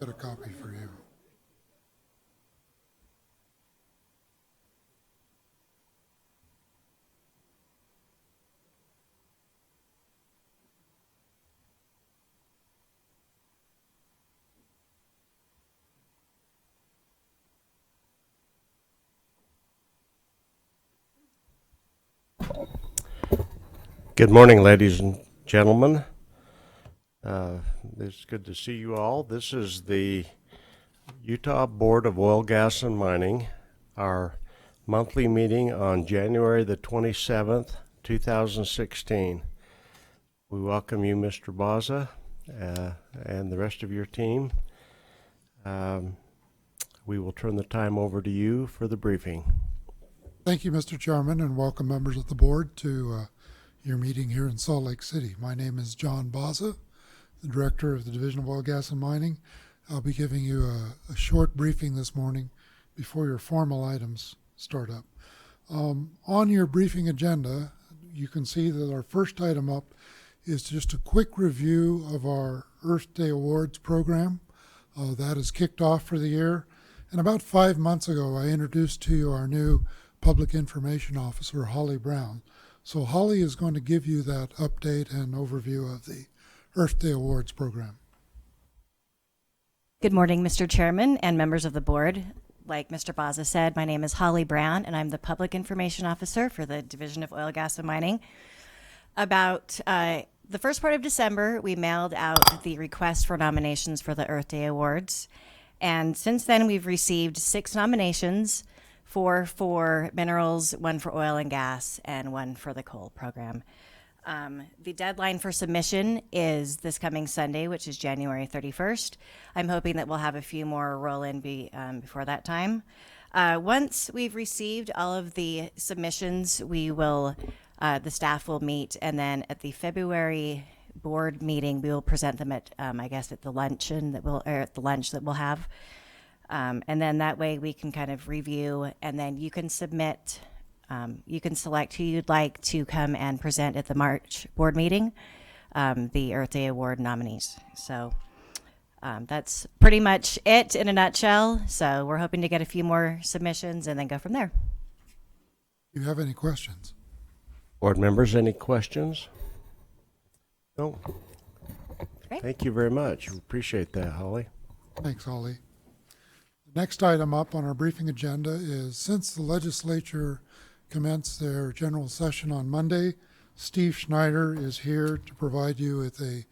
Got a copy for you. Good morning, ladies and gentlemen. It's good to see you all. This is the Utah Board of Oil, Gas, and Mining, our monthly meeting on January the 27th, 2016. We welcome you, Mr. Baza, and the rest of your team. We will turn the time over to you for the briefing. Thank you, Mr. Chairman, and welcome members of the board to your meeting here in Salt Lake City. My name is John Baza, the Director of the Division of Oil, Gas, and Mining. I'll be giving you a short briefing this morning before your formal items start up. On your briefing agenda, you can see that our first item up is just a quick review of our Earth Day Awards program. That is kicked off for the year. And about 5 months ago, I introduced to you our new Public Information Officer, Holly Brown. So Holly is going to give you that update and overview of the Earth Day Awards program. Good morning, Mr. Chairman and members of the board. Like Mr. Baza said, my name is Holly Brown, and I'm the Public Information Officer for the Division of Oil, Gas, and Mining. About the first part of December, we mailed out the request for nominations for the Earth Day Awards. And since then, we've received 6 nominations, 4 for minerals, 1 for oil and gas, and 1 for the coal program. The deadline for submission is this coming Sunday, which is January 31st. I'm hoping that we'll have a few more roll in before that time. Once we've received all of the submissions, we will, the staff will meet, and then at the February board meeting, we will present them at, at the luncheon that we'll, or at the lunch that we'll have. And then that way we can kind of review, and then you can submit, you can select who you'd like to come and present at the March board meeting, the Earth Day Award nominees. So that's pretty much it in a nutshell. So we're hoping to get a few more submissions and then go from there. Do you have any questions? Board members, any questions? No? Great. Thank you very much. We appreciate that, Holly. Thanks, Holly. The next item up on our briefing agenda is, since the legislature commenced their general session on Monday, Steve Schneider is here to provide you with a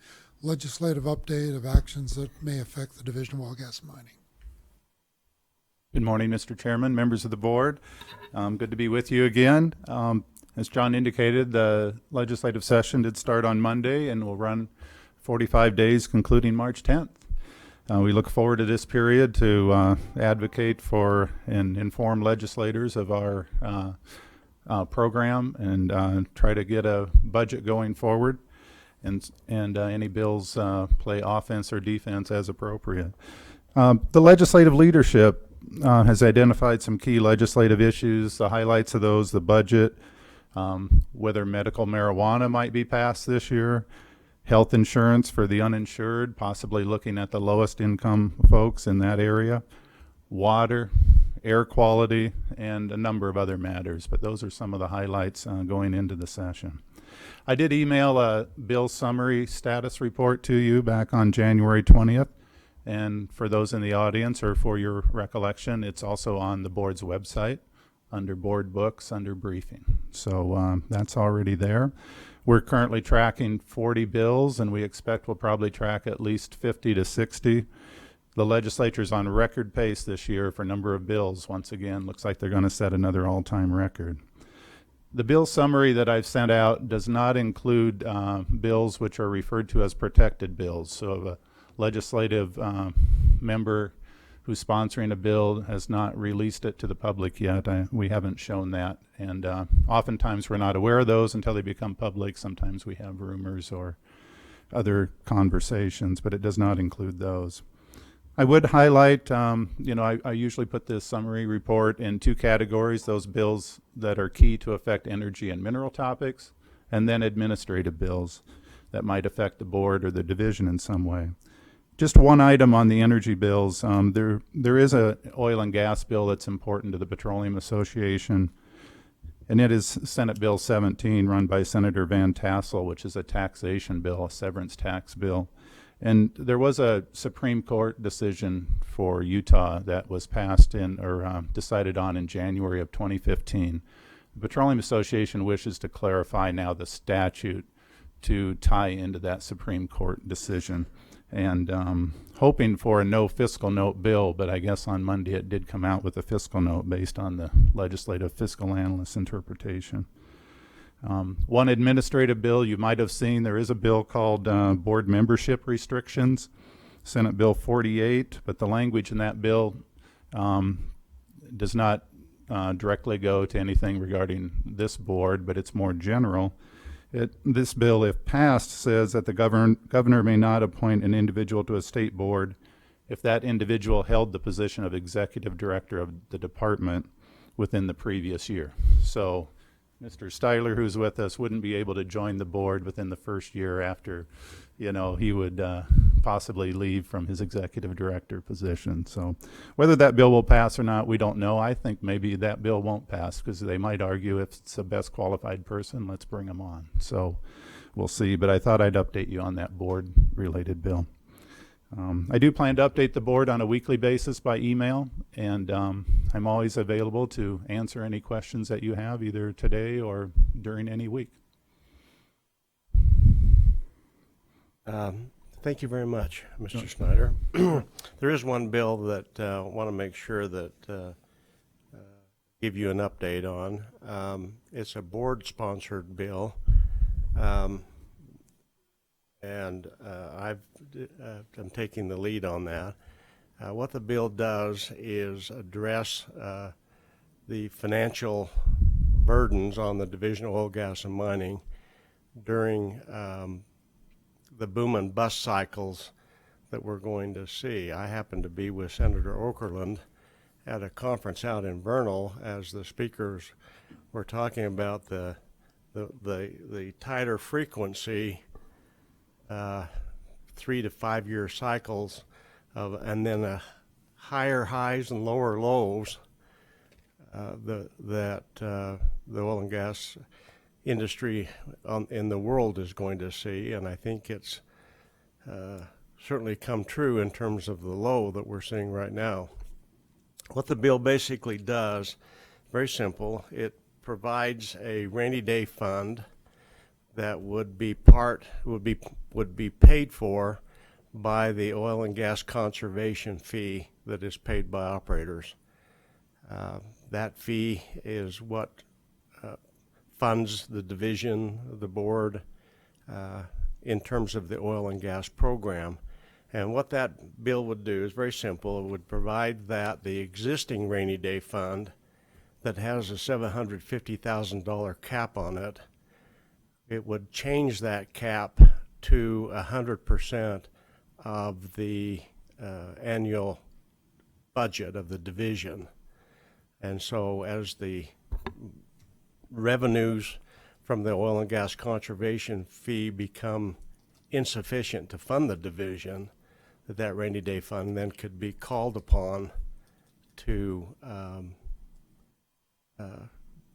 legislative update of actions that may affect the Division of Oil, Gas, and Mining. Good morning, Mr. Chairman, members of the board. Good to be with you again. As John indicated, the legislative session did start on Monday and will run 45 days, concluding March 10th. We look forward to this period to advocate for and inform legislators of our program and try to get a budget going forward, and any bills play offense or defense as appropriate. The legislative leadership has identified some key legislative issues. The highlights of those: the budget, whether medical marijuana might be passed this year, health insurance for the uninsured, possibly looking at the lowest income folks in that area, water, air quality, and a number of other matters. But those are some of the highlights going into the session. I did email a bill summary status report to you back on January 20th. And for those in the audience, or for your recollection, it's also on the board's website under board books, under briefing. So that's already there. We're currently tracking 40 bills, and we expect we'll probably track at least 50 to 60. The legislature's on record pace this year for number of bills. Once again, looks like they're going to set another all-time record. The bill summary that I've sent out does not include bills which are referred to as protected bills. So if a legislative member who's sponsoring a bill has not released it to the public yet, we haven't shown that. And oftentimes we're not aware of those until they become public. Sometimes we have rumors or other conversations, but it does not include those. I would highlight, I usually put this summary report in 2 categories: those bills that are key to affect energy and mineral topics, and then administrative bills that might affect the board or the division in some way. Just one item on the energy bills. There is a oil and gas bill that's important to the Petroleum Association, and it is Senate Bill 17, run by Senator Van Tassel, which is a taxation bill, a severance tax bill. And there was a Supreme Court decision for Utah that was passed decided on in January of 2015. The Petroleum Association wishes to clarify now the statute to tie into that Supreme Court decision. And hoping for a no fiscal note bill, but I guess on Monday it did come out with a fiscal note based on the legislative fiscal analyst's interpretation. One administrative bill you might have seen, there is a bill called Board Membership Restrictions, Senate Bill 48, but the language in that bill does not directly go to anything regarding this board, but it's more general. This bill, if passed, says that the governor may not appoint an individual to a state board if that individual held the position of executive director of the department within the previous year. So Mr. Styler, who's with us, wouldn't be able to join the board within the first year after, he would possibly leave from his executive director position. So whether that bill will pass or not, we don't know. I think maybe that bill won't pass because they might argue if it's the best qualified person, let's bring him on. So we'll see, but I thought I'd update you on that board-related bill. I do plan to update the board on a weekly basis by email, and I'm always available to answer any questions that you have either today or during any week. Thank you very much, Mr. Snyder. There is one bill that I want to make sure that give you an update on. It's a board-sponsored bill, and I'm taking the lead on that. What the bill does is address the financial burdens on the Division of Oil, Gas, and Mining during the boom and bust cycles that we're going to see. I happen to be with Senator Okerlund at a conference out in Vernal as the speakers were talking about the tighter frequency 3 to 5 year cycles and then higher highs and lower lows that the oil and gas industry in the world is going to see, and I think it's certainly come true in terms of the low that we're seeing right now. What the bill basically does, very simple, it provides a rainy day fund that would be paid for by the oil and gas conservation fee that is paid by operators. That fee is what funds the division, the board, in terms of the oil and gas program. And what that bill would do is very simple. It would provide that the existing rainy day fund that has a $750,000 cap on it, it would change that cap to 100% of the annual budget of the division. And so as the revenues from the oil and gas conservation fee become insufficient to fund the division, that rainy day fund then could be called upon to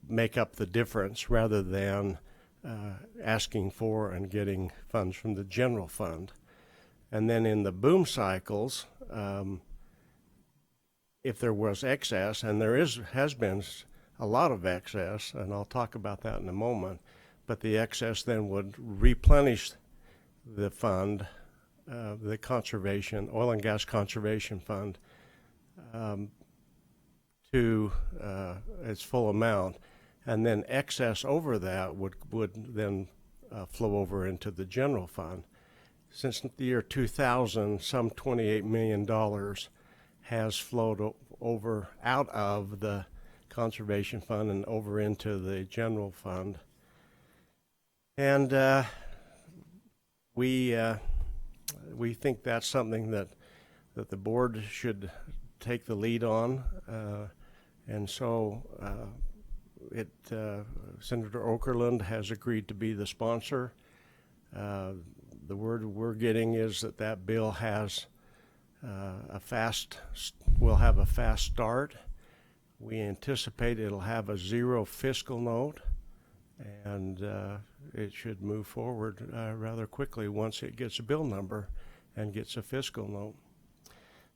make up the difference rather than asking for and getting funds from the general fund. And then in the boom cycles, if there was excess, and there has been a lot of excess, and I'll talk about that in a moment, but the excess then would replenish the fund, the conservation, oil and gas conservation fund, to its full amount, and then excess over that would then flow over into the general fund. Since the year 2000, some $28 million has flowed over out of the conservation fund and over into the general fund. And we think that's something that the board should take the lead on. And so Senator Okerlund has agreed to be the sponsor. The word we're getting is that bill has will have a fast start. We anticipate it'll have a zero fiscal note, and it should move forward rather quickly once it gets a bill number and gets a fiscal note.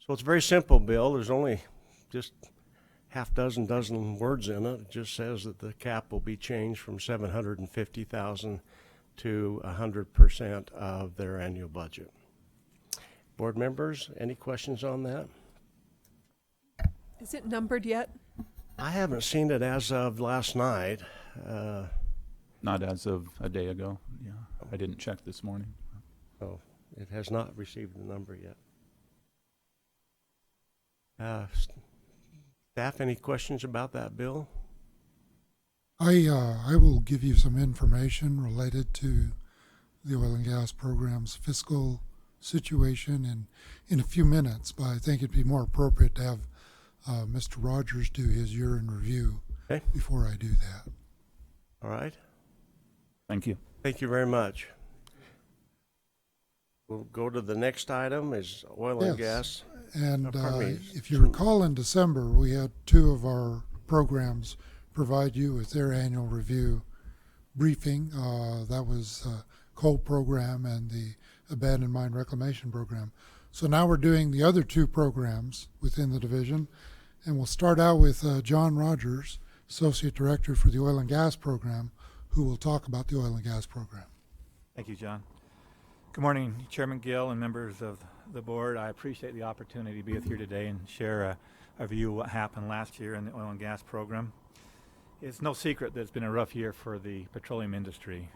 So it's a very simple bill. There's only just dozen words in it. It just says that the cap will be changed from $750,000 to 100% of their annual budget. Board members, any questions on that? Is it numbered yet? I haven't seen it as of last night. Not as of a day ago. Yeah, I didn't check this morning. So it has not received a number yet. Staff, any questions about that bill? I will give you some information related to the oil and gas program's fiscal situation in a few minutes, but I think it'd be more appropriate to have Mr. Rogers do his year in review before I do that. All right. Thank you. Thank you very much. We'll go to the next item is oil and gas. And pardon me. if you recall, in December, we had two of our programs provide you with their annual review briefing. That was Cove program and the Abandoned Mine Reclamation program. So now we're doing the other two programs within the division, and we'll start out with John Rogers, Associate Director for the Oil and Gas program, who will talk about the oil and gas program. Thank you, John. Good morning, Chairman Gill and members of the board. I appreciate the opportunity to be with you today and share a view of what happened last year in the oil and gas program. It's no secret that it's been a rough year for the petroleum industry.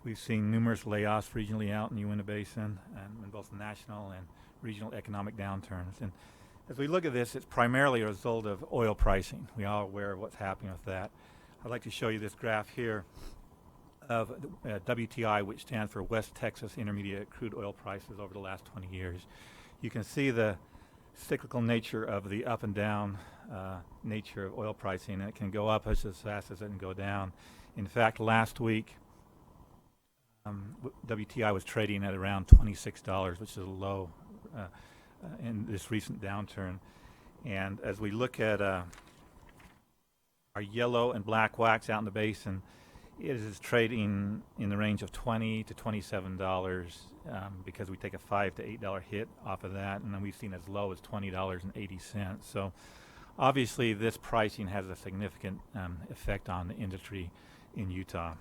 We've seen numerous layoffs regionally out in the Uinta Basin and in both national and regional economic downturns. And as we look at this, it's primarily a result of oil pricing. We are aware of what's happening with that. I'd like to show you this graph here of WTI, which stands for West Texas Intermediate Crude Oil prices over the last 20 years. You can see the cyclical nature of the up and down nature of oil pricing, and it can go up as fast as it can go down. In fact, last week, WTI was trading at around $26, which is a low in this recent downturn. And as we look at our yellow and black wax out in the basin, it is trading in the range of $20 to $27 because we take a $5 to $8 hit off of that, and then we've seen as low as $20.80. So obviously this pricing has a significant effect on the industry in Utah.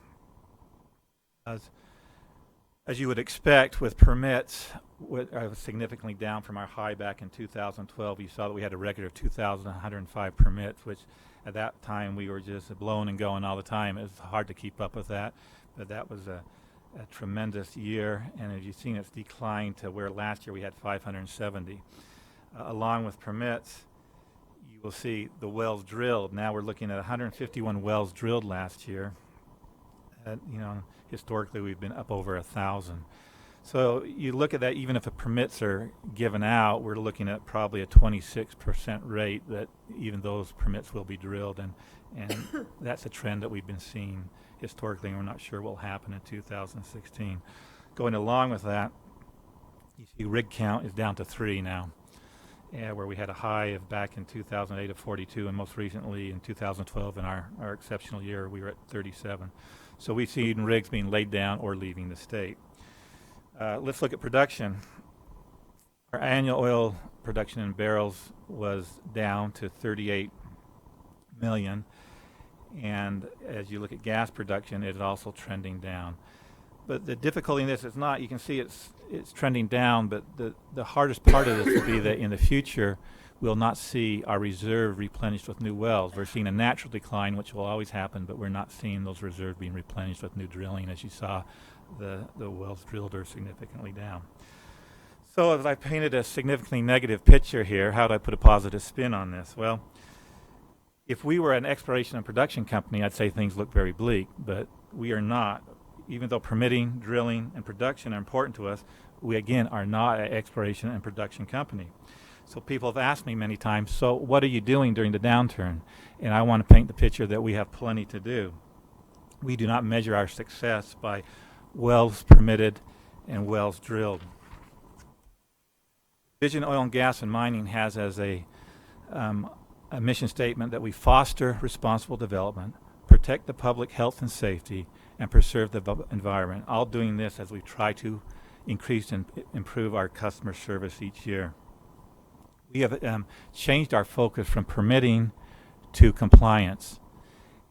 As you would expect with permits, was significantly down from our high back in 2012. You saw that we had a record of 2,105 permits, which at that time we were just blowing and going all the time. It was hard to keep up with that, but that was a tremendous year. And as you've seen, it's declined to where last year we had 570. Along with permits, you will see the wells drilled. Now we're looking at 151 wells drilled last year. Historically we've been up over 1,000. So you look at that, even if the permits are given out, we're looking at probably a 26% rate that even those permits will be drilled, and that's a trend that we've been seeing historically, and we're not sure what will happen in 2016. Going along with that, you see rig count is down to 3 now, where we had a high of back in 2008 of 42, and most recently in 2012 in our exceptional year we were at 37. So we've seen rigs being laid down or leaving the state. Let's look at production. Our annual oil production in barrels was down to 38 million. And as you look at gas production, it is also trending down. But the difficulty in this is not, you can see it's trending down, but the hardest part of this will be that in the future, we'll not see our reserve replenished with new wells. We're seeing a natural decline, which will always happen, but we're not seeing those reserves being replenished with new drilling. As you saw, the wells drilled are significantly down. So as I painted a significantly negative picture here, how do I put a positive spin on this? Well, if we were an exploration and production company, I'd say things look very bleak, but we are not. Even though permitting, drilling, and production are important to us, we again are not an exploration and production company. So people have asked me many times, so what are you doing during the downturn? And I want to paint the picture that we have plenty to do. We do not measure our success by wells permitted and wells drilled. Division of Oil and Gas and Mining has as a mission statement that we foster responsible development, protect the public health and safety, and preserve the environment. All doing this as we try to increase and improve our customer service each year. We have changed our focus from permitting to compliance,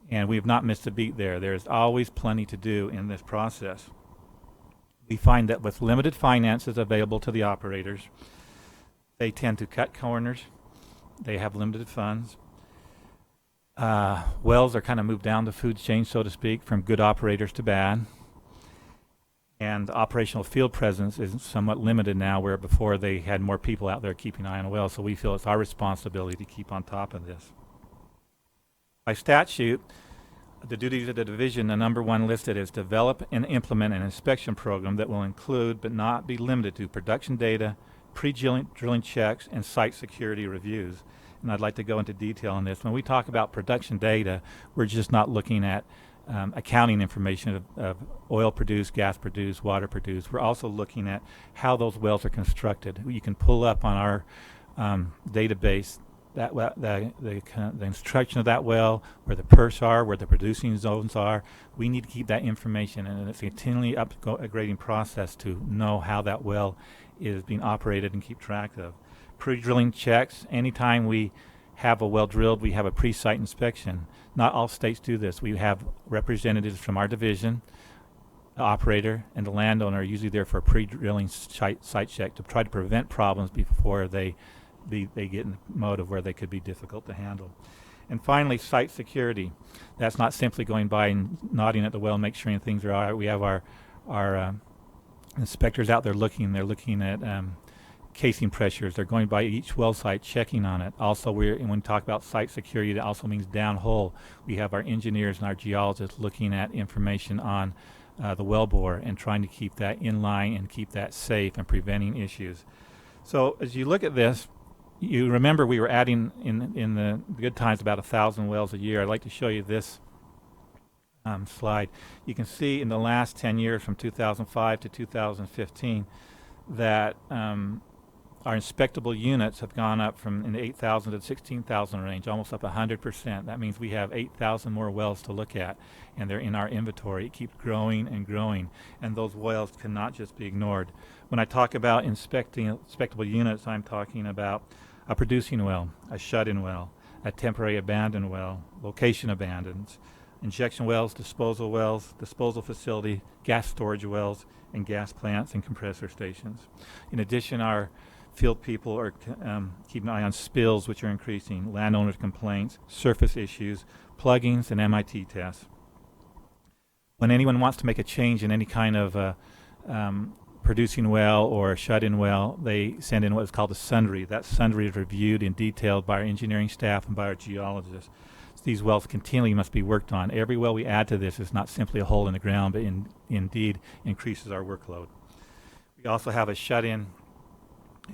and we have not missed a beat there. There's always plenty to do in this process. We find that with limited finances available to the operators, they tend to cut corners. They have limited funds. Wells are kind of moved down the food chain, so to speak, from good operators to bad. And operational field presence is somewhat limited now, where before they had more people out there keeping an eye on a well. So we feel it's our responsibility to keep on top of this. By statute, the duties of the division, the number one listed is develop and implement an inspection program that will include but not be limited to production data, pre-drilling checks, and site security reviews. And I'd like to go into detail on this. When we talk about production data, we're just not looking at accounting information of oil produced, gas produced, water produced. We're also looking at how those wells are constructed. You can pull up on our database that the construction of that well, where the perfs are, where the producing zones are. We need to keep that information, and it's a continually upgrading process to know how that well is being operated and keep track of. Pre-drilling checks. Anytime we have a well drilled, we have a pre-site inspection. Not all states do this. We have representatives from our division, the operator, and the landowner are usually there for a pre-drilling site check to try to prevent problems before they get in the mode of where they could be difficult to handle. And finally, site security. That's not simply going by and nodding at the well, make sure things are all right. We have our inspectors out there looking. They're looking at casing pressures. They're going by each well site, checking on it. Also, when we talk about site security, that also means downhole. We have our engineers and our geologists looking at information on the wellbore and trying to keep that in line and keep that safe and preventing issues. So as you look at this, you remember we were adding in the good times about 1,000 wells a year. I'd like to show you this slide. You can see in the last 10 years, from 2005 to 2015, that our inspectable units have gone up from in the 8,000 to 16,000 range, almost up 100%. That means we have 8,000 more wells to look at, and they're in our inventory. It keeps growing and growing, and those wells cannot just be ignored. When I talk about inspectable units, I'm talking about a producing well, a shut-in well, a temporary abandoned well, location abandons, injection wells, disposal facility, gas storage wells, and gas plants and compressor stations. In addition, our field people are keeping an eye on spills, which are increasing, landowners' complaints, surface issues, pluggings, and MIT tests. When anyone wants to make a change in any kind of producing well or a shut-in well, they send in what is called a sundry. That sundry is reviewed and detailed by our engineering staff and by our geologists. So these wells continually must be worked on. Every well we add to this is not simply a hole in the ground, but indeed increases our workload. We also have a shut-in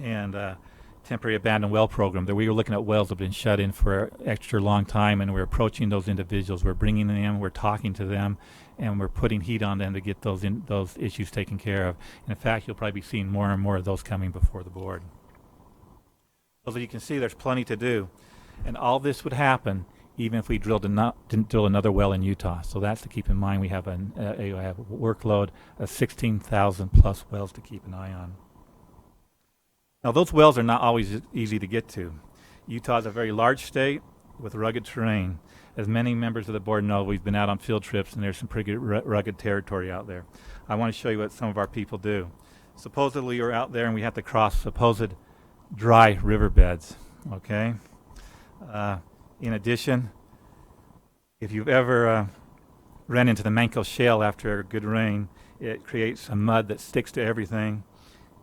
and temporary abandoned well program that we were looking at wells that have been shut in for an extra long time, and we're approaching those individuals. We're bringing them in, we're talking to them, and we're putting heat on them to get those issues taken care of. And in fact, you'll probably be seeing more and more of those coming before the board. So you can see there's plenty to do, and all this would happen even if we didn't drill another well in Utah. So that's to keep in mind. We have a workload of 16,000 plus wells to keep an eye on. Now, those wells are not always easy to get to. Utah is a very large state with rugged terrain. As many members of the board know, we've been out on field trips, and there's some pretty good rugged territory out there. I want to show you what some of our people do. Supposedly, we're out there, and we have to cross supposed dry riverbeds, okay? In addition, if you've ever ran into the Manco Shale after a good rain, it creates some mud that sticks to everything,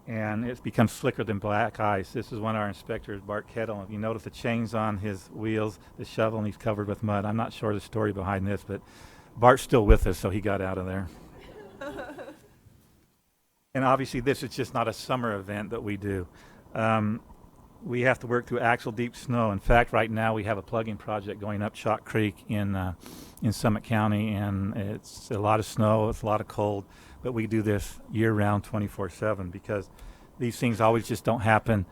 and it becomes slicker than black ice. This is one of our inspectors, Bart Kettle. If you notice the chains on his wheels, the shovel, and he's covered with mud. I'm not sure the story behind this, but Bart's still with us, so he got out of there. And obviously, this is just not a summer event that we do. We have to work through axle deep snow. In fact, right now we have a plugging project going up Chalk Creek in Summit County, and it's a lot of snow, it's a lot of cold. but we do this year-round, 24/7, because these things always just don't happen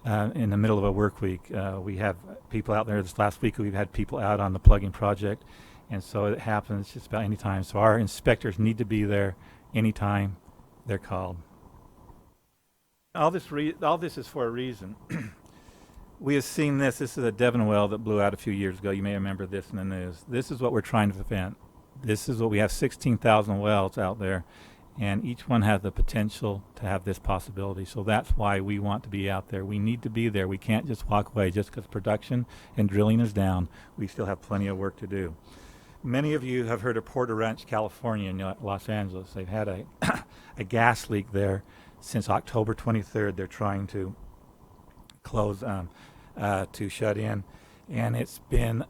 in the middle of a work week. We have people out there. This last week, we've had people out on the plugging project, and so it happens just about any time. So our inspectors need to be there anytime they're called. All this is for a reason. We have seen this. This is a Devon well that blew out a few years ago. You may remember this in the news. This is what we're trying to prevent. This is what we have 16,000 wells out there, and each one has the potential to have this possibility. So that's why we want to be out there. We need to be there. We can't just walk away just because production and drilling is down. We still have plenty of work to do. Many of you have heard of Porter Ranch, California, in Los Angeles. They've had a gas leak there since October 23rd. They're trying to close to shut in, and it's been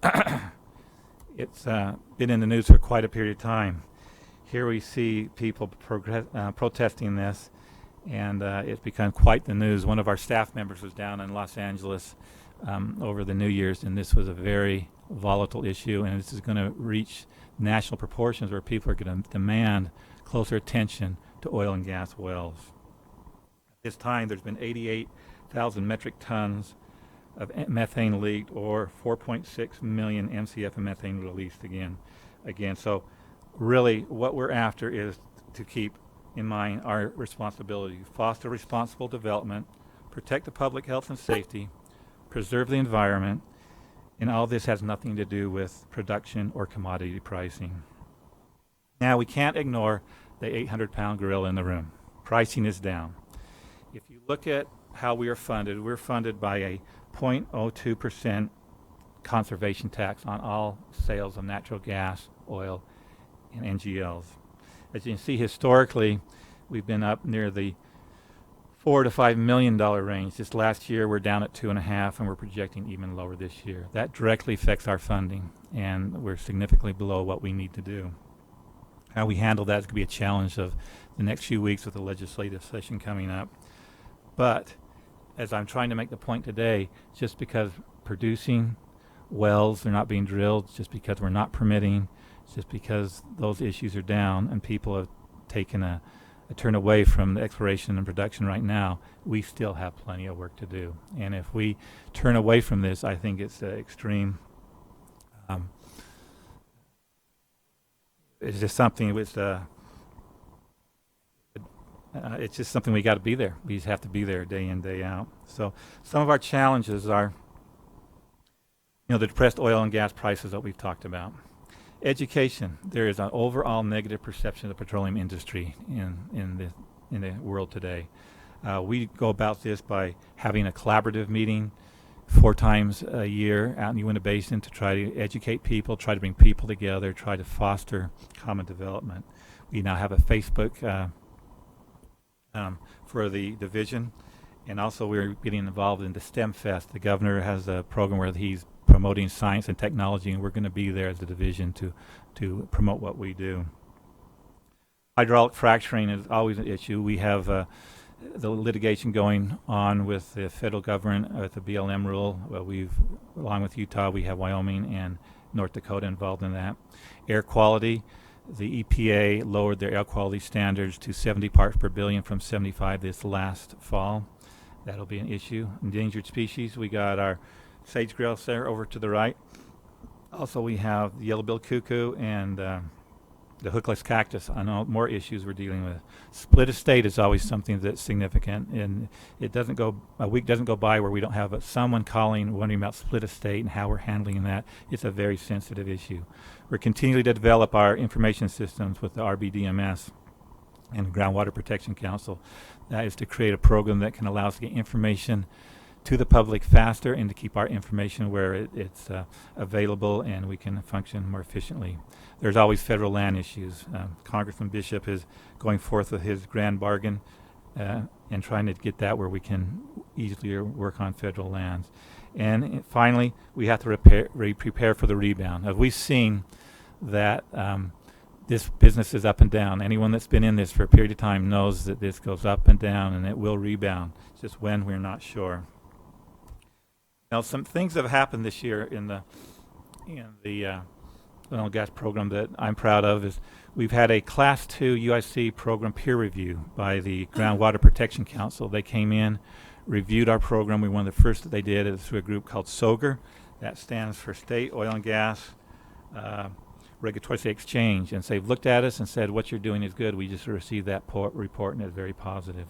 been in the news for quite a period of time. Here we see people protesting this, and it's become quite the news. One of our staff members was down in Los Angeles over the New Year's, and this was a very volatile issue, and this is going to reach national proportions where people are going to demand closer attention to oil and gas wells. At this time, there's been 88,000 metric tons of methane leaked, or 4.6 million MCF of methane released again. So really what we're after is to keep in mind our responsibility, foster responsible development, protect the public health and safety, preserve the environment, and all this has nothing to do with production or commodity pricing. Now, we can't ignore the 800-pound gorilla in the room. Pricing is down. If you look at how we're funded by a 0.02% conservation tax on all sales of natural gas, oil, and NGLs. As you can see, historically, we've been up near the $4 to $5 million range. This last year, we're down at 2.5, and we're projecting even lower this year. That directly affects our funding, and we're significantly below what we need to do. How we handle that is going to be a challenge of the next few weeks with the legislative session coming up. But as I'm trying to make the point today, just because producing wells are not being drilled, just because we're not permitting, just because those issues are down and people have taken a turn away from the exploration and production right now, we still have plenty of work to do. And if we turn away from this, I think it's extreme. It's just something with it's just something we got to be there. We just have to be there day in, day out. So some of our challenges are, the depressed oil and gas prices that we've talked about. Education. There is an overall negative perception of the petroleum industry in the world today. We go about this by having a collaborative meeting 4 times a year out in the Uinta Basin to try to educate people, try to bring people together, try to foster common development. We now have a Facebook for the division, and also we're getting involved in the STEM Fest. The governor has a program where he's promoting science and technology, and we're going to be there as a division to promote what we do. Hydraulic fracturing is always an issue. We have the litigation going on with the federal government with the BLM rule. We've, along with Utah, we have Wyoming and North Dakota involved in that. Air quality. The EPA lowered their air quality standards to 70 parts per billion from 75 this last fall. That'll be an issue. Endangered species, we got our sage grouse there over to the right. Also, we have the yellow-billed cuckoo and the hookless cactus. I know more issues we're dealing with. Split estate is always something that's significant, and a week doesn't go by where we don't have someone calling, wondering about split estate and how we're handling that. It's a very sensitive issue. We're continuing to develop our information systems with the RBDMS and Groundwater Protection Council. That is to create a program that can allow us to get information to the public faster and to keep our information where it's available and we can function more efficiently. There's always federal land issues. Congressman Bishop is going forth with his grand bargain and trying to get that where we can easily work on federal lands. And finally, we have to prepare for the rebound. We've seen that this business is up and down. Anyone that's been in this for a period of time knows that this goes up and down and it will rebound. It's just when we're not sure. Now, some things have happened this year in the oil and gas program that I'm proud of is We've had a Class 2 UIC program peer review by the Groundwater Protection Council. They came in, reviewed our program. We were one of the first that they did. It was through a group called SOGR. That stands for State Oil and Gas Regulatory Exchange. And so they've looked at us and said, what you're doing is good. We just received that report, and it's very positive.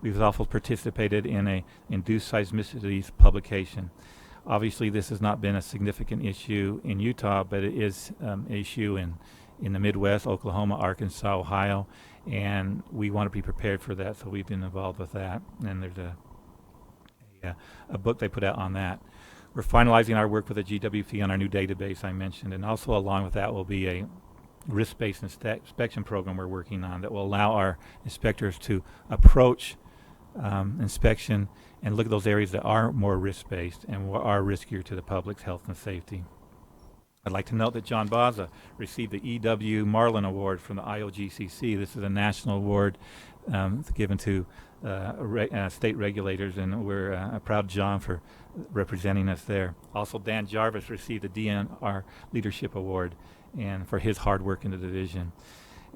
We've also participated in a induced seismicities publication. Obviously, this has not been a significant issue in Utah, but it is an issue in the Midwest, Oklahoma, Arkansas, Ohio, and we want to be prepared for that, so we've been involved with that. And there's a book they put out on that. We're finalizing our work with the GWP on our new database I mentioned, and also along with that will be a risk-based inspection program we're working on that will allow our inspectors to approach inspection and look at those areas that are more risk-based and are riskier to the public's health and safety. I'd like to note that John Baza received the E.W. Marlin Award from the IOGCC. This is a national award given to state regulators, and we're proud of John for representing us there. Also, Dan Jarvis received the DNR Leadership Award and for his hard work in the division.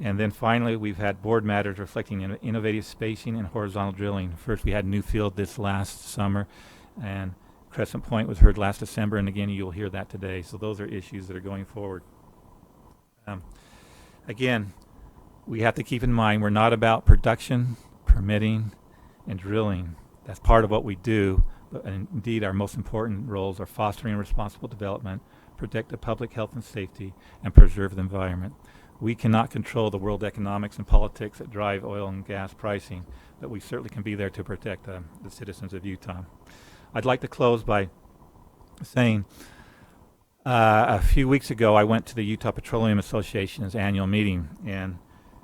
And then finally, we've had board matters reflecting innovative spacing and horizontal drilling. First, we had Newfield this last summer, and Crescent Point was heard last December, and again, you'll hear that today. So those are issues that are going forward. Again, we have to keep in mind we're not about production, permitting, and drilling. That's part of what we do, but indeed our most important roles are fostering responsible development, protect the public health and safety, and preserve the environment. We cannot control the world economics and politics that drive oil and gas pricing, but we certainly can be there to protect the citizens of Utah. I'd like to close by saying a few weeks ago I went to the Utah Petroleum Association's annual meeting, and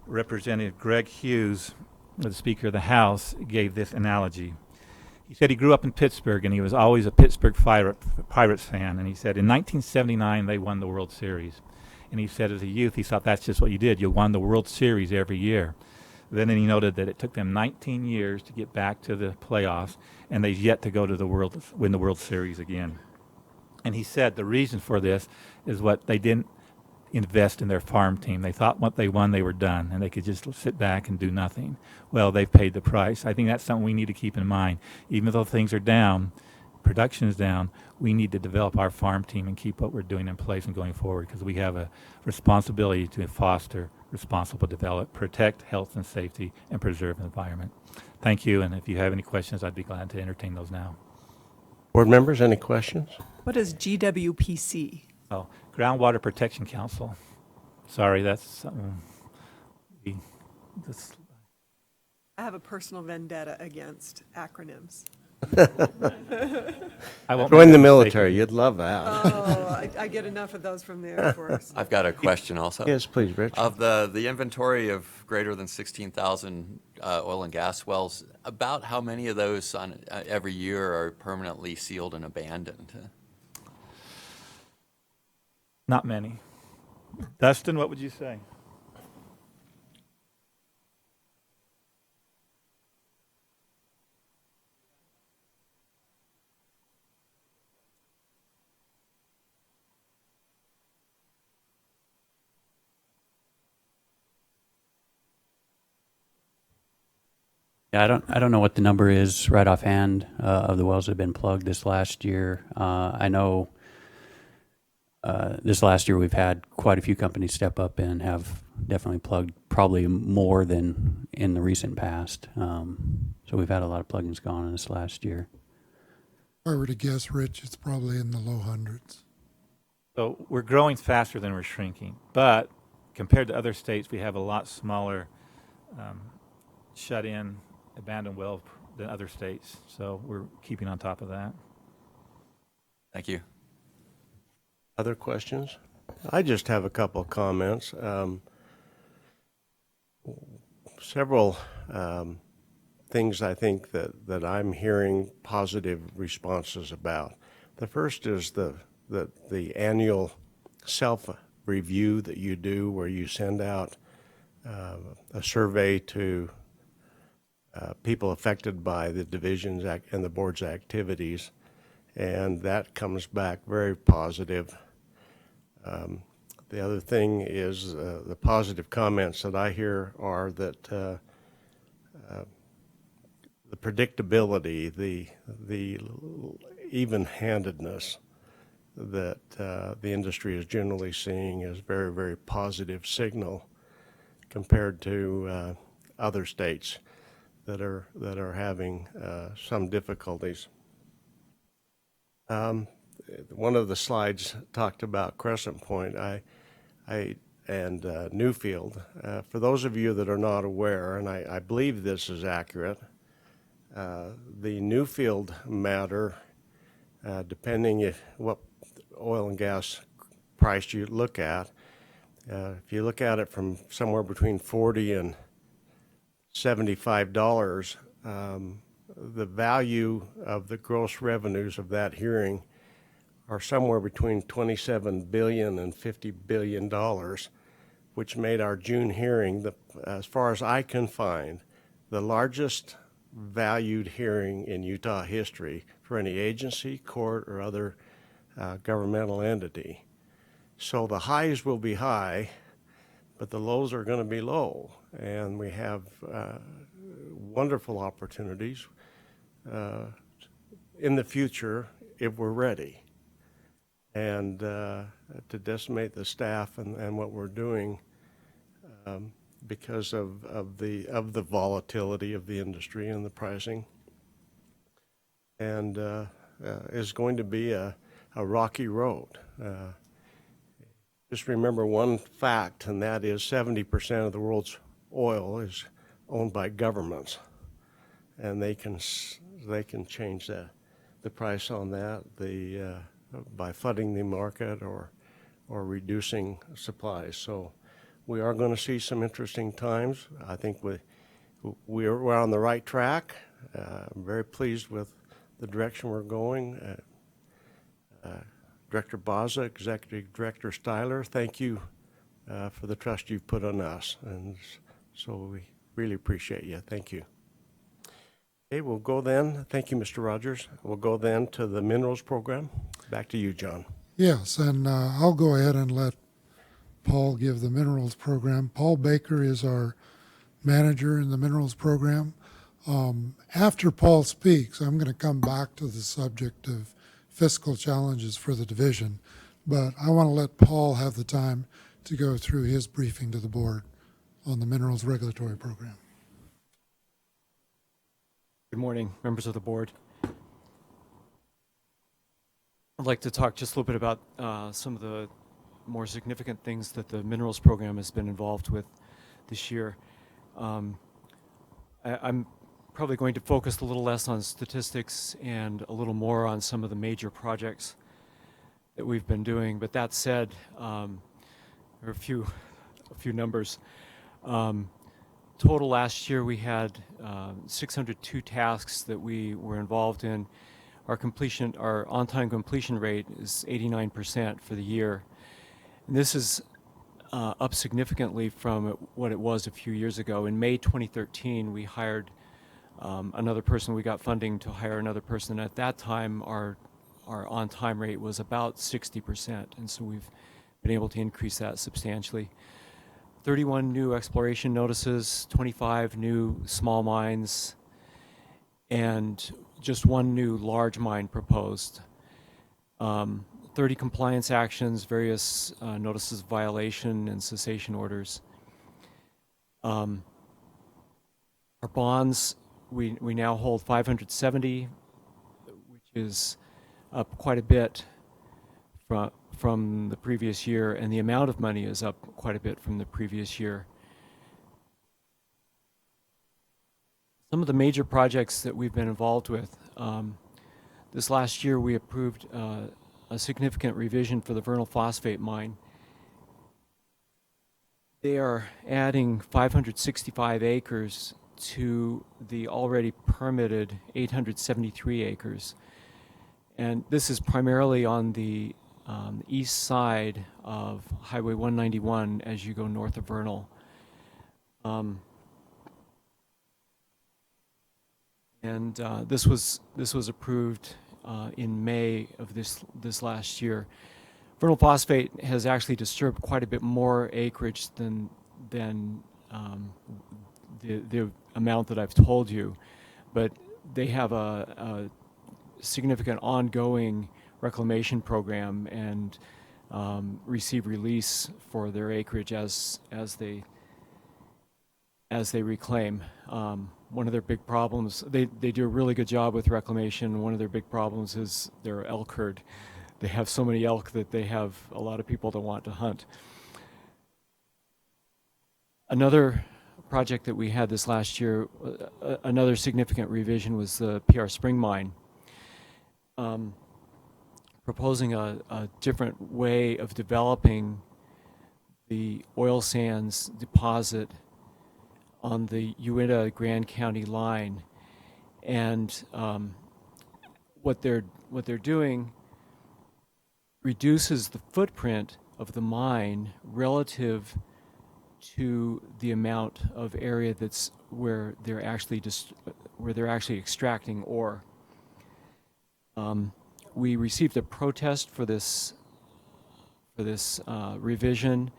Representative Greg Hughes, the Speaker of the House, gave this analogy. He said he grew up in Pittsburgh and he was always a Pittsburgh Pirates fan, and he said in 1979 they won the World Series. And he said as a youth he thought that's just what you did. You won the World Series every year. Then he noted that it took them 19 years to get back to the playoffs, and they've yet to go to win the World Series again. And he said the reason for this is what they didn't invest in their farm team. They thought what they won, they were done, and they could just sit back and do nothing. Well, they've paid the price. I think that's something we need to keep in mind. Even though things are down, production is down, we need to develop our farm team and keep what we're doing in place and going forward, because we have a responsibility to foster responsible development, protect health and safety, and preserve the environment. Thank you, and if you have any questions, I'd be glad to entertain those now. Board members, any questions? What is GWPC? Oh, Groundwater Protection Council. Sorry, that's something I have a personal vendetta against acronyms. I won't Join make the a military. You'd love that. Oh, I get enough of those from the Air Force. I've got a question also. Yes, please, Rich. Of the inventory of greater than 16,000 oil and gas wells, about how many of those every year are permanently sealed and abandoned? Not many. Dustin, what would you say? Yeah, I don't know what the number is right offhand of the wells that have been plugged this last year. I know this last year we've had quite a few companies step up and have definitely plugged probably more than in the recent past. So we've had a lot of plugins going on this last year. If I were to guess, Rich, it's probably in the low hundreds. So we're growing faster than we're shrinking, but compared to other states, we have a lot smaller shut-in abandoned well than other states. So we're keeping on top of that. Thank you. Other questions? I just have a couple of comments. Several things I think that I'm hearing positive responses about. The first is the annual self-review that you do, where you send out a survey to people affected by the division's and the board's activities, and that comes back very positive. The other thing is the positive comments that I hear are that the predictability, the even-handedness that the industry is generally seeing is very, very positive signal compared to other states that are having some difficulties. One of the slides talked about Crescent Point. And Newfield. For those of you that are not aware, and I believe this is accurate, the Newfield matter, depending if what oil and gas price you look at, if you look at it from somewhere between $40 and $75, the value of the gross revenues of that hearing are somewhere between $27 billion and $50 billion, which made our June hearing, as far as I can find, the largest valued hearing in Utah history for any agency, court, or other governmental entity. So the highs will be high, but the lows are going to be low, and we have wonderful opportunities in the future if we're ready. And to decimate the staff and what we're doing because of the volatility of the industry and the pricing, and is going to be a rocky road. Just remember one fact, and that is 70% of the world's oil is owned by governments, and they can change the price on that by flooding the market or reducing supplies. So we are going to see some interesting times. I think we're on the right track. I'm very pleased with the direction we're going. Director Baza, Executive Director Styler, thank you for the trust you've put on us, and so we really appreciate you. Thank you. Okay, we'll go then. Thank you, Mr. Rogers. We'll go then to the minerals program. Back to you, John. Yes, and I'll go ahead and let Paul give the minerals program. Paul Baker is our manager in the minerals program. After Paul speaks, I'm going to come back to the subject of fiscal challenges for the division, but I want to let Paul have the time to go through his briefing to the board on the minerals regulatory program. Good morning, members of the board. I'd like to talk just a little bit about some of the more significant things that the minerals program has been involved with this year. I'm probably going to focus a little less on statistics and a little more on some of the major projects that we've been doing. But that said, there are a few numbers. Total last year we had 602 tasks that we were involved in. Our on-time completion rate is 89% for the year. And this is up significantly from what it was a few years ago. In May 2013, we hired another person. We got funding to hire another person. At that time, our on-time rate was about 60%, and so we've been able to increase that substantially. 31 new exploration notices, 25 new small mines, and just one new large mine proposed. 30 compliance actions, various notices of violation and cessation orders. Our bonds, we now hold 570, which is up quite a bit from the previous year, and the amount of money is up quite a bit from the previous year. Some of the major projects that we've been involved with, this last year we approved a significant revision for the Vernal Phosphate mine. They are adding 565 acres to the already permitted 873 acres. And this is primarily on the east side of Highway 191 as you go north of Vernal. This was approved in May of this last year. Vernal phosphate has actually disturbed quite a bit more acreage than the amount that I've told you, but they have a significant ongoing reclamation program and receive release for their acreage as they reclaim. One of their big problems, they do a really good job with reclamation. One of their big problems is their elk herd. They have so many elk that they have a lot of people that want to hunt. Another project that we had this last year, another significant revision, was the PR Spring Mine. Proposing a different way of developing the oil sands deposit on the Uinta-Grand County line, and what they're doing reduces the footprint of the mine relative to the amount of area that's where they're actually extracting ore. We received a protest for this revision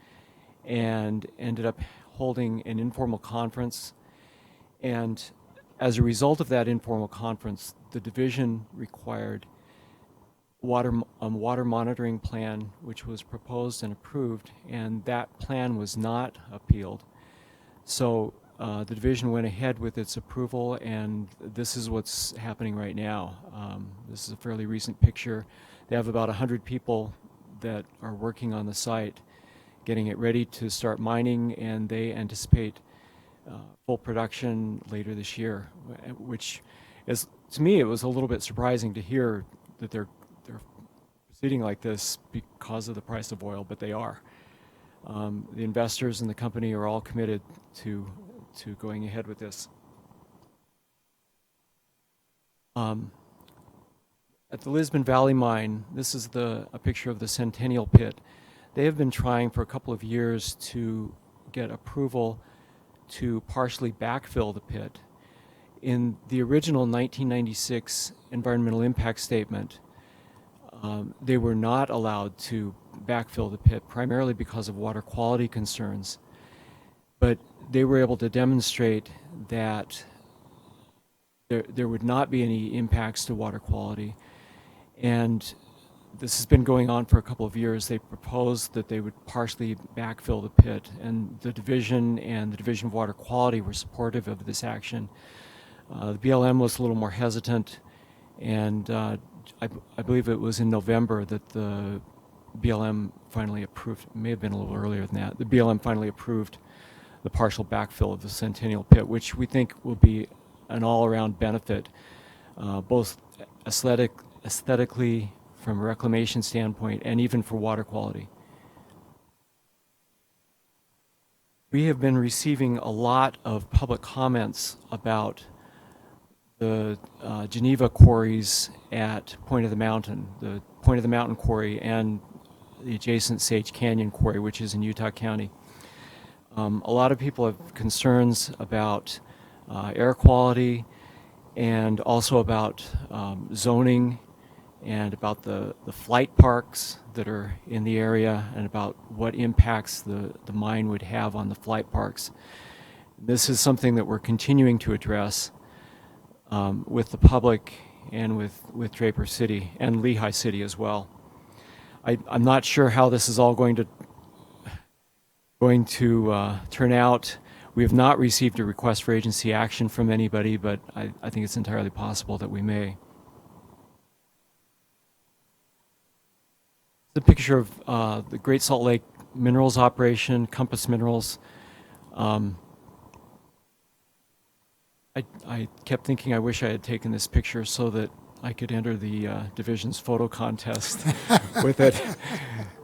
and ended up holding an informal conference. And as a result of that informal conference, the division required a water monitoring plan, which was proposed and approved, and that plan was not appealed. So the division went ahead with its approval, and this is what's happening right now. This is a fairly recent picture. They have about 100 people that are working on the site, getting it ready to start mining, and they anticipate full production later this year, which is, to me, it was a little bit surprising to hear that they're proceeding like this because of the price of oil, but they are. The investors in the company are all committed to going ahead with this. At the Lisbon Valley Mine, this is a picture of the Centennial pit. They have been trying for a couple of years to get approval to partially backfill the pit. In the original 1996 environmental impact statement, they were not allowed to backfill the pit, primarily because of water quality concerns. But they were able to demonstrate that there would not be any impacts to water quality. And this has been going on for a couple of years. They proposed that they would partially backfill the pit, and the Division and the Division of Water Quality were supportive of this action. The BLM was a little more hesitant, and I believe it was in November that the BLM finally approved, it may have been a little earlier than that, the BLM finally approved the partial backfill of the Centennial pit, which we think will be an all-around benefit, both aesthetically, from a reclamation standpoint, and even for water quality. We have been receiving a lot of public comments about the Geneva quarries at Point of the Mountain, the Point of the Mountain quarry, and the adjacent Sage Canyon quarry, which is in Utah County. A lot of people have concerns about air quality, and also about zoning, and about the flight parks that are in the area, and about what impacts the mine would have on the flight parks. This is something that we're continuing to address with the public and with Draper City and Lehigh City as well. I'm not sure how this is all going to turn out. We have not received a request for agency action from anybody, but I think it's entirely possible that we may. The picture of the Great Salt Lake Minerals operation, Compass Minerals. I kept thinking I wish I had taken this picture so that I could enter the division's photo contest with it.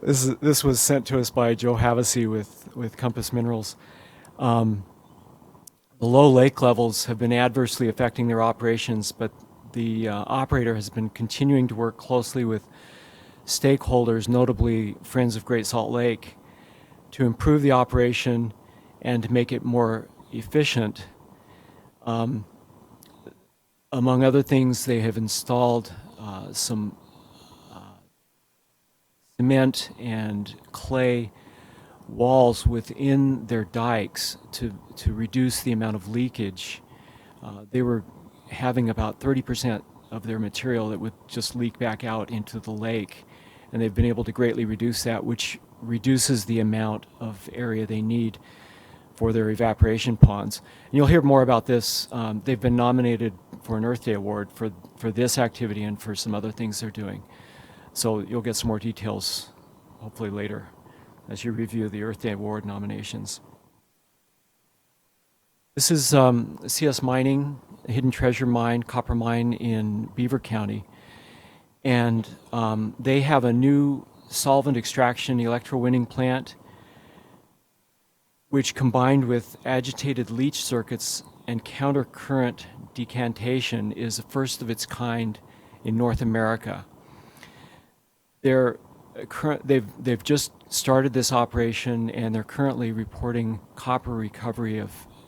This was sent to us by Joe Havasey with Compass Minerals. The low lake levels have been adversely affecting their operations, but the operator has been continuing to work closely with stakeholders, notably Friends of Great Salt Lake, to improve the operation and to make it more efficient. Among other things, they have installed some cement and clay walls within their dikes to reduce the amount of leakage. They were having about 30% of their material that would just leak back out into the lake, and they've been able to greatly reduce that, which reduces the amount of area they need for their evaporation ponds. And you'll hear more about this. They've been nominated for an Earth Day Award for this activity and for some other things they're doing. So you'll get some more details hopefully later as you review the Earth Day Award nominations. This is CS Mining, a hidden treasure mine, copper mine in Beaver County. And they have a new solvent extraction electrowinning plant, which combined with agitated leach circuits and countercurrent decantation is the first of its kind in North America. They've just started this operation, and they're currently reporting copper recovery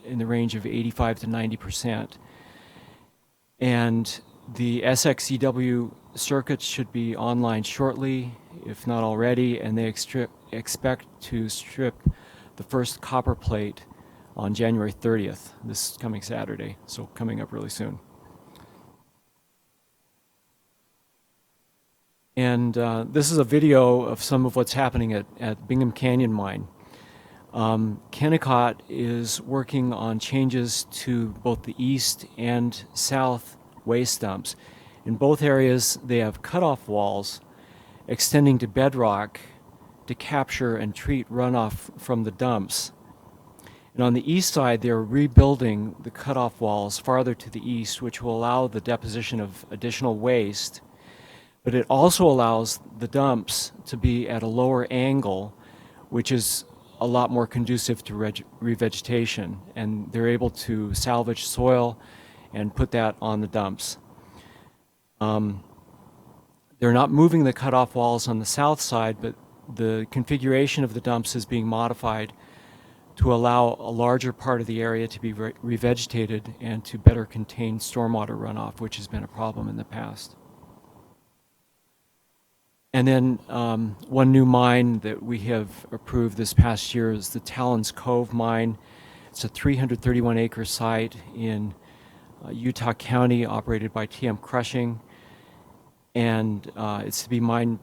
in the range of 85 to 90%. And the SXEW circuits should be online shortly, if not already, and they expect to strip the first copper plate on January 30th, this coming Saturday, so coming up really soon. And this is a video of some of what's happening at Bingham Canyon Mine. Kennecott is working on changes to both the east and south waste dumps. In both areas, they have cutoff walls extending to bedrock to capture and treat runoff from the dumps. And on the east side, they're rebuilding the cutoff walls farther to the east, which will allow the deposition of additional waste. But it also allows the dumps to be at a lower angle, which is a lot more conducive to revegetation. And they're able to salvage soil and put that on the dumps. They're not moving the cutoff walls on the south side, but the configuration of the dumps is being modified to allow a larger part of the area to be revegetated and to better contain stormwater runoff, which has been a problem in the past. And then one new mine that we have approved this past year is the Talon's Cove mine. It's a 331-acre site in Utah County, operated by TM Crushing, and it's to be mined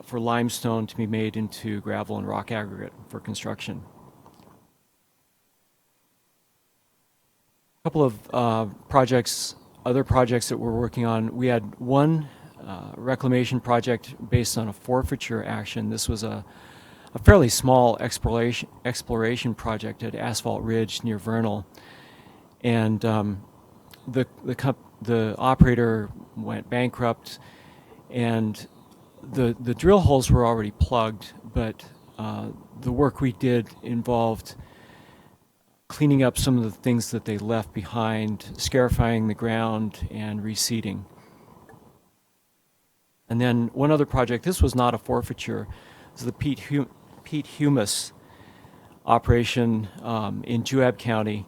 for limestone to be made into gravel and rock aggregate for construction. A couple of other projects that we're working on. We had one reclamation project based on a forfeiture action. This was a fairly small exploration project at Asphalt Ridge near Vernal, and the operator went bankrupt, and the drill holes were already plugged, but the work we did involved cleaning up some of the things that they left behind, scarifying the ground, and reseeding. And then one other project, this was not a forfeiture, this is the Pete Humus operation in Juab County.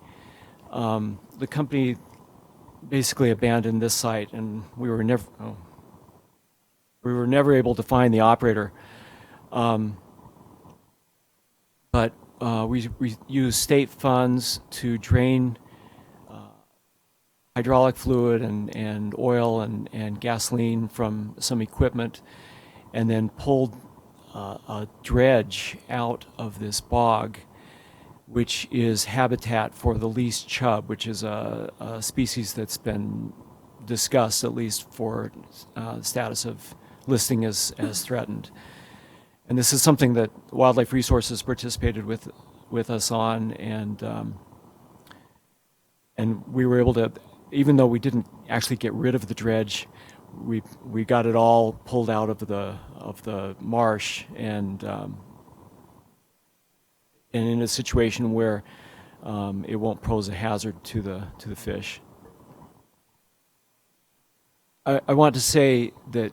The company basically abandoned this site, and we were never able to find the operator. But we used state funds to drain hydraulic fluid and oil and gasoline from some equipment, and then pulled a dredge out of this bog, which is habitat for the least chub, which is a species that's been discussed, at least for status of listing as threatened. And this is something that Wildlife Resources participated with us on, and we were able to, even though we didn't actually get rid of the dredge, we got it all pulled out of the marsh, and in a situation where it won't pose a hazard to the fish. I want to say that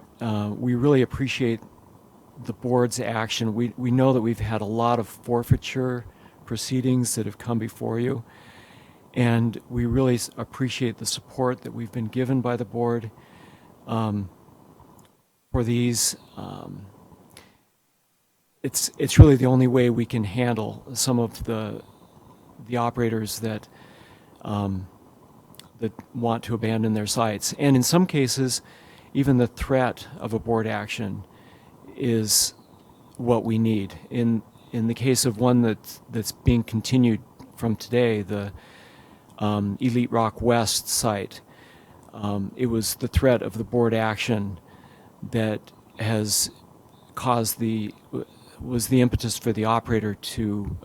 we really appreciate the board's action. We know that we've had a lot of forfeiture proceedings that have come before you, and we really appreciate the support that we've been given by the board for these. it's really the only way we can handle some of the operators that that want to abandon their sites. And in some cases, even the threat of a board action is what we need. In the case of one that's being continued from today, the Elite Rock West site, it was the threat of the board action that has caused was the impetus for the operator to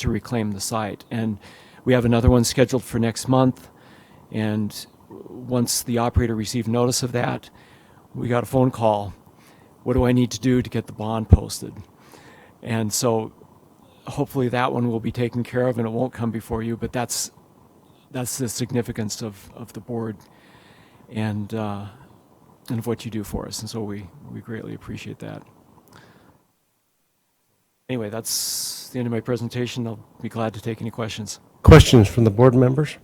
reclaim the site. And we have another one scheduled for next month. And once the operator received notice of that, we got a phone call. What do I need to do to get the bond posted? And so hopefully that one will be taken care of and it won't come before you, but that's the significance of the board and of what you do for us. And so we greatly appreciate that. Anyway, that's the end of my presentation. I'll be glad to take any questions. Questions from the board members?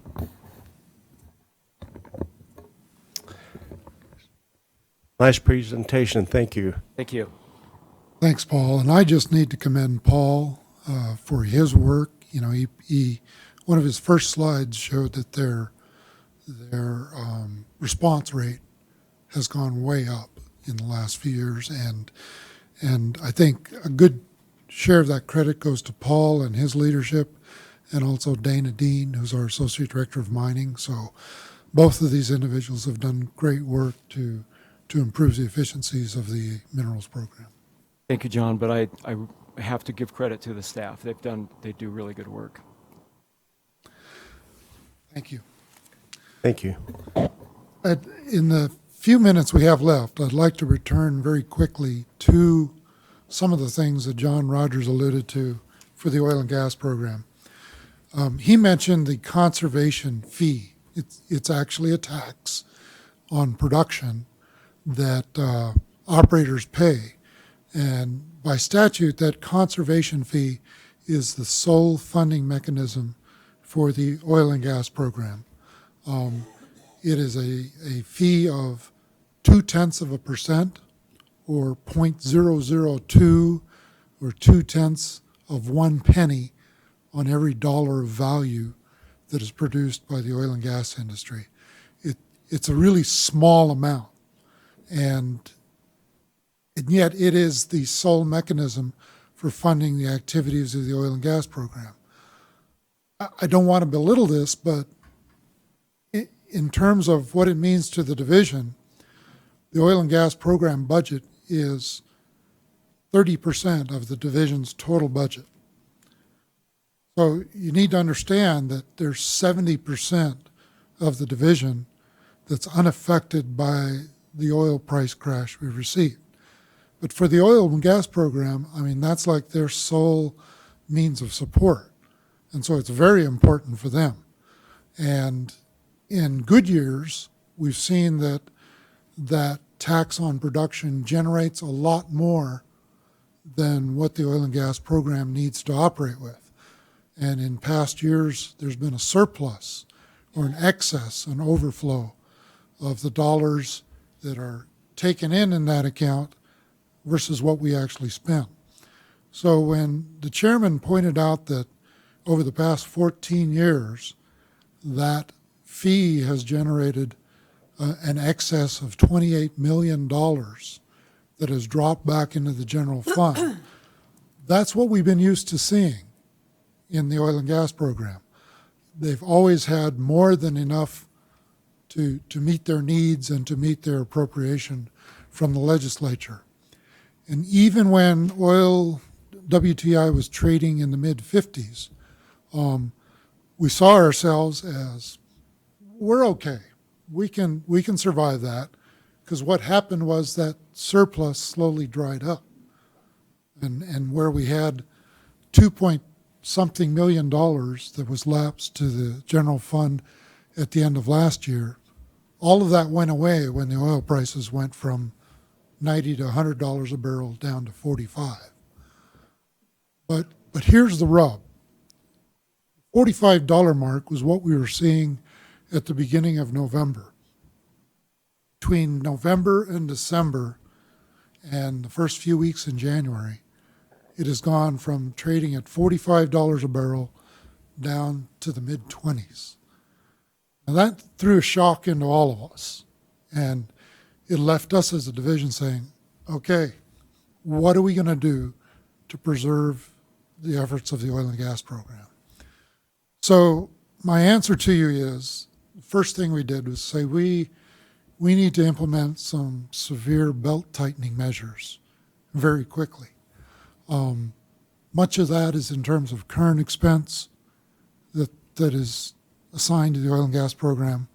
Nice presentation. Thank you. Thank you. Thanks, Paul. And I just need to commend Paul for his work. You know, he one of his first slides showed that their response rate has gone way up in the last few years, and I think a good share of that credit goes to Paul and his leadership, and also Dana Dean, who's our Associate Director of Mining. So both of these individuals have done great work to improve the efficiencies of the minerals program. Thank you, John, but I have to give credit to the staff. They do really good work. Thank you. Thank you. In the few minutes we have left, I'd like to return very quickly to some of the things that John Rogers alluded to for the oil and gas program. He mentioned the conservation fee. It's actually a tax on production that operators pay. And by statute, that conservation fee is the sole funding mechanism for the oil and gas program. It is a fee of 0.2% or 0.002 or 0.2 of 1 penny on every dollar of value that is produced by the oil and gas industry. It's a really small amount, and yet it is the sole mechanism for funding the activities of the oil and gas program. I don't want to belittle this, but in terms of what it means to the division, the oil and gas program budget is 30% of the division's total budget. So you need to understand that there's 70% of the division that's unaffected by the oil price crash we received. But for the oil and gas program, I mean, that's like their sole means of support. And so it's very important for them. And in good years, we've seen that tax on production generates a lot more than what the oil and gas program needs to operate with. And in past years, there's been a surplus or an excess, an overflow of the dollars that are taken in that account versus what we actually spent. So when the chairman pointed out that over the past 14 years, that fee has generated an excess of $28 million that has dropped back into the general fund, that's what we've been used to seeing in the oil and gas program. They've always had more than enough to meet their needs and to meet their appropriation from the legislature. And even when oil WTI was trading in the mid-50s, we saw ourselves as, we're okay. We can survive that, because what happened was that surplus slowly dried up. And where we had $2-point-something million that was lapsed to the general fund at the end of last year, all of that went away when the oil prices went from $90 to $100 a barrel down to $45. But here's the rub. $45 mark was what we were seeing at the beginning of November. Between November and December and the first few weeks in January, it has gone from trading at $45 a barrel down to the mid-20s. Now that threw a shock into all of us, and it left us as a division saying, okay, what are we going to do to preserve the efforts of the oil and gas program? So my answer to you is, the first thing we did was say we need to implement some severe belt tightening measures very quickly. Much of that is in terms of current expense that is assigned to the oil and gas program.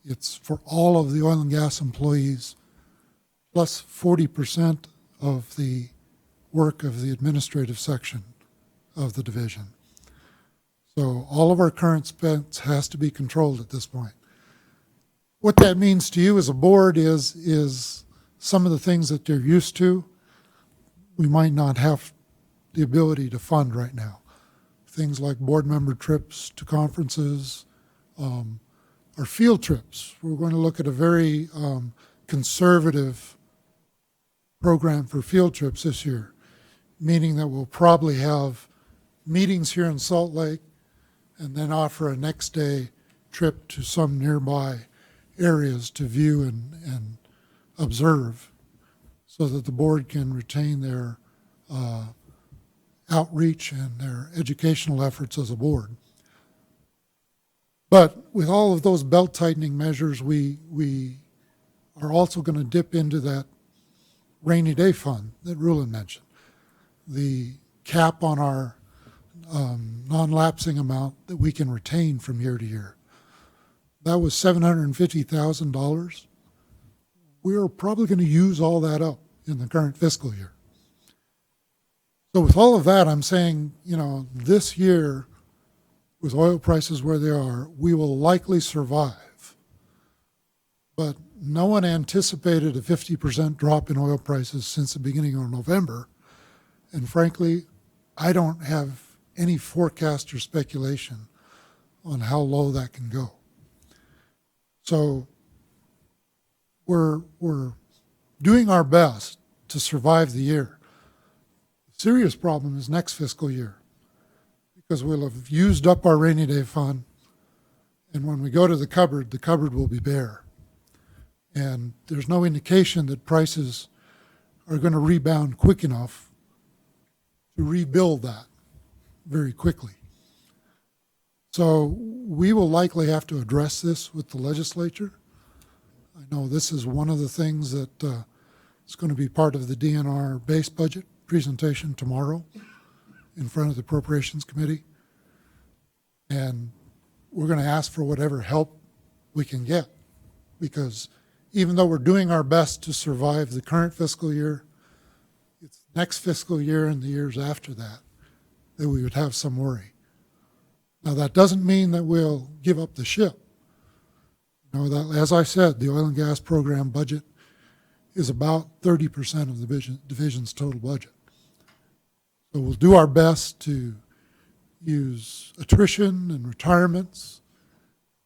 It's for all of the oil and gas employees, plus 40% of the work of the administrative section of the division. So all of our current expense has to be controlled at this point. What that means to you as a board is some of the things that you're used to, we might not have the ability to fund right now. Things like board member trips to conferences, our field trips. We're going to look at a very conservative program for field trips this year, meaning that we'll probably have meetings here in Salt Lake and then offer a next day trip to some nearby areas to view and observe so that the board can retain their outreach and their educational efforts as a board. But with all of those belt tightening measures, we are also going to dip into that rainy day fund that Rulon mentioned. The cap on our non-lapsing amount that we can retain from year to year. That was $750,000. We're probably going to use all that up in the current fiscal year. So with all of that, I'm saying, this year, with oil prices where they are, we will likely survive. But no one anticipated a 50% drop in oil prices since the beginning of November. And frankly, I don't have any forecast or speculation on how low that can go. So we're doing our best to survive the year. The serious problem is next fiscal year, because we'll have used up our rainy day fund, and when we go to the cupboard will be bare. And there's no indication that prices are going to rebound quick enough to rebuild that very quickly. So we will likely have to address this with the legislature. I know this is one of the things that is going to be part of the DNR base budget presentation tomorrow in front of the Appropriations Committee. And we're going to ask for whatever help we can get, because even though we're doing our best to survive the current fiscal year, it's next fiscal year and the years after that we would have some worry. Now, that doesn't mean that we'll give up the ship. That, as I said, the oil and gas program budget is about 30% of the division's total budget. So we'll do our best to use attrition and retirements,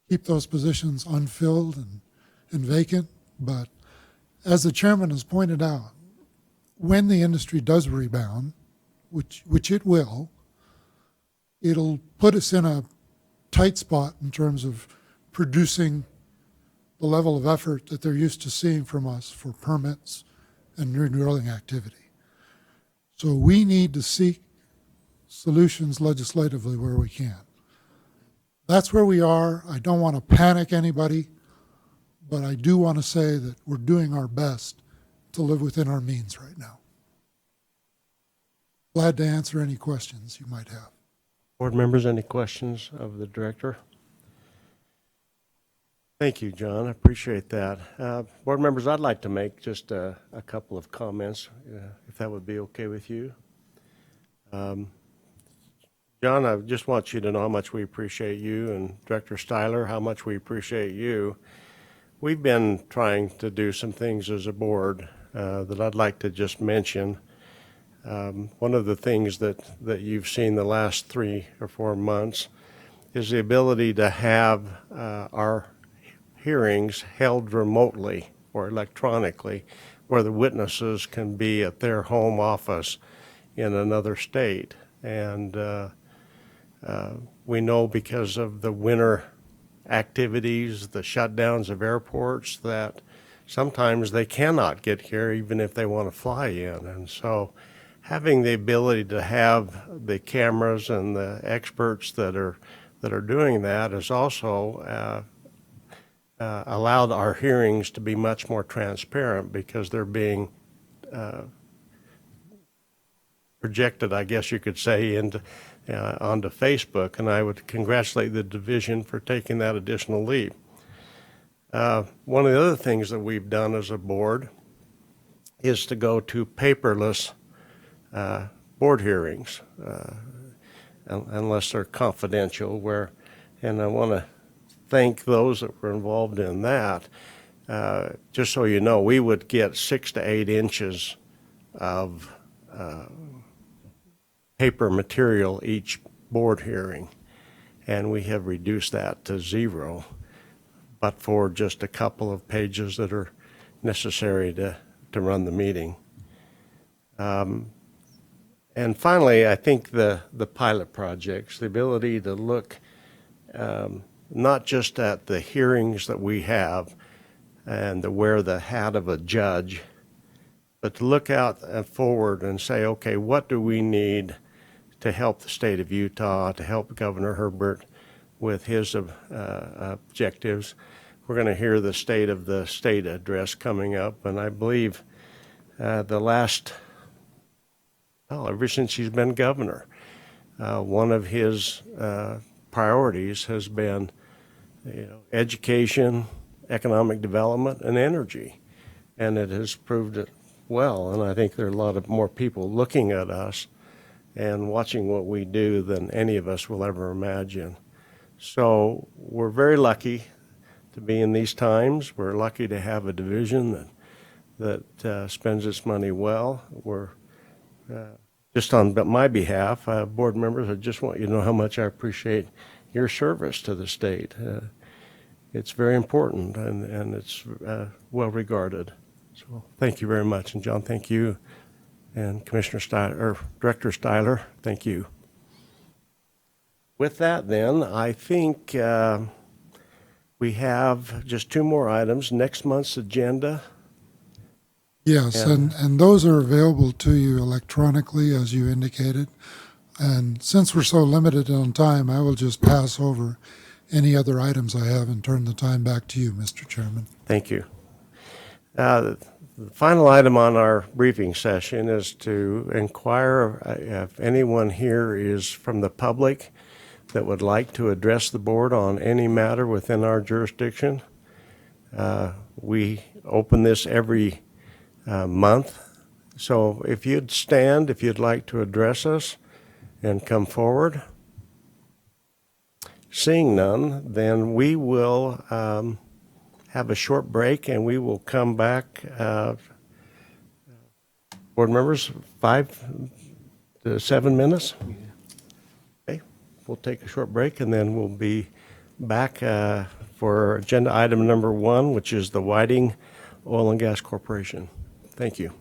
keep those positions unfilled and vacant. But as the chairman has pointed out, when the industry does rebound, which it will, it'll put us in a tight spot in terms of producing the level of effort that they're used to seeing from us for permits and new drilling activity. So we need to seek solutions legislatively where we can. That's where we are. I don't want to panic anybody, but I do want to say that we're doing our best to live within our means right now. Glad to answer any questions you might have. Board members, any questions of the director? Thank you, John. I appreciate that. Board members, I'd like to make just a couple of comments, if that would be okay with you. John, I just want you to know how much we appreciate you, and Director Styler, how much we appreciate you. We've been trying to do some things as a board that I'd like to just mention. One of the things that you've seen the last 3 or 4 months is the ability to have our hearings held remotely or electronically, where the witnesses can be at their home office in another state. And we know because of the winter activities, the shutdowns of airports, that sometimes they cannot get here even if they want to fly in. And so having the ability to have the cameras and the experts that are doing that has also allowed our hearings to be much more transparent, because they're being projected, I guess you could say, into onto Facebook, and I would congratulate the division for taking that additional leap. One of the other things that we've done as a board is to go to paperless board hearings, unless they're confidential, and I want to thank those that were involved in that. Just so you know, we would get 6 to 8 inches of paper material each board hearing, and we have reduced that to 0, but for just a couple of pages that are necessary to run the meeting. And finally, I think the pilot projects, the ability to look not just at the hearings that we have and to wear the hat of a judge, but to look out and forward and say, okay, what do we need to help the state of Utah, to help Governor Herbert with his objectives. We're going to hear the State of the State address coming up, and I believe ever since he's been governor, one of his priorities has been education, economic development, and energy, and it has proved it well. And I think there are a lot of more people looking at us and watching what we do than any of us will ever imagine. So we're very lucky to be in these times. We're lucky to have a division that spends its money well. We're just on my behalf, board members, I just want you to know how much I appreciate your service to the state. It's very important, and it's well regarded. So thank you very much. And John, thank you. And Commissioner Styler, or Director Styler, thank you. With that, then, I think we have just 2 more items. Next month's agenda. Yes, and those are available to you electronically, as you indicated. And since we're so limited on time, I will just pass over any other items I have and turn the time back to you, Mr. Chairman. Thank you. The final item on our briefing session is to inquire if anyone here is from the public that would like to address the board on any matter within our jurisdiction. We open this every month. So if you'd stand, if you'd like to address us and come forward. Seeing none, then we will have a short break, and we will come back. Board members, 5 to 7 minutes. Okay, we'll take a short break, and then we'll be back for agenda item number 1, which is the Whiting Oil and Gas Corporation. Thank you.